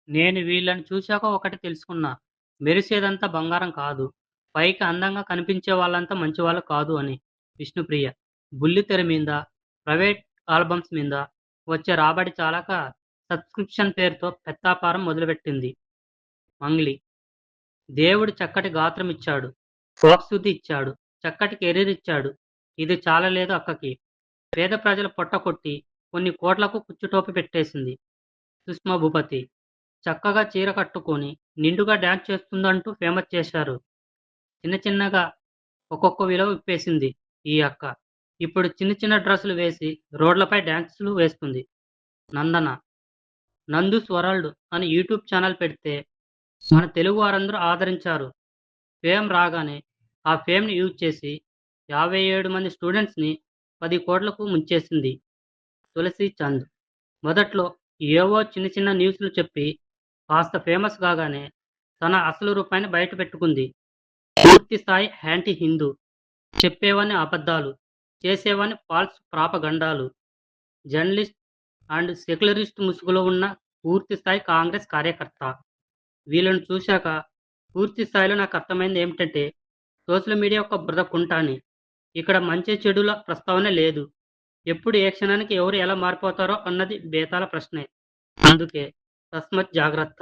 నేను వీళ్ళని చూశాక ఒకటి తెలుసుకున్నా. మెరిసేదంతా బంగారం కాదు. పైకి అందంగా కనిపించే వాళ్ళంతా మంచివాళ్ళు కాదు అని. విష్ణుప్రియ. బుల్లితెర మీద, ప్రైవేట్ ఆల్బమ్స్ మీద వచ్చే రాబడి చాలక సబ్స్క్రిప్షన్ పేరుతో పెత్తాపారం మొదలుపెట్టింది. మంగ్లీ. దేవుడు చక్కటి గాత్రం ఇచ్చాడు. వాక్శుద్ధి ఇచ్చాడు. చక్కటి కెరీర్ ఇచ్చాడు. ఇది చాలలేదు అక్కకి. పేద ప్రజల పొట్ట కొట్టి కొన్ని కోట్లకు కుచ్చుటోపి పెట్టేసింది. సుష్మా భూపతి. చక్కగా చీర కట్టుకొని, నిండుగా డాన్స్ చేస్తుందంటూ ఫేమస్ చేశారు. చిన్న చిన్నగా ఒక్కొక్క విలువ విప్పేసింది ఈ అక్క. ఇప్పుడు చిన్న చిన్న డ్రెస్సులు వేసి రోడ్లపై డాన్సులు వేస్తుంది. నందన. 'నందూస్ వరల్డ్' అని యూట్యూబ్ ఛానల్ పెడితే మన తెలుగు వారందరూ ఆదరించారు. ఫేమ్ రాగానే ఆ ఫేమ్‌ని యూజ్ చేసి 57 మంది స్టూడెంట్స్‌ని 10 కోట్లకు ముంచేసింది. తులసి చంద్. మొదట్లో ఏవో చిన్న చిన్న న్యూస్‌లు చెప్పి కాస్త ఫేమస్ కాగానే తన అసలు రూపాన్ని బయటపెట్టుకుంది. పూర్తి స్థాయి యాంటీ హిందూ. చెప్పేవన్నీ అబద్ధాలు. చేసేవన్నీ ఫాల్స్ ప్రాపగండాలు. జర్నలిస్ట్ అండ్ సెక్యులరిస్ట్ ముసుగులో ఉన్న పూర్తి స్థాయి కాంగ్రెస్ కార్యకర్త. వీళ్ళను చూశాక పూర్తి స్థాయిలో నాకర్థమైంది ఏమిటంటే సోషల్ మీడియా ఒక బురద కుంట అని. ఇక్కడ మంచి చెడుల ప్రస్తావనే లేదు. ఎప్పుడు ఏ క్షణానికి ఎవరు ఎలా మారిపోతారో అన్నది బేతాళ ప్రశ్నే. అందుకే తస్మత్ జాగ్రత్త.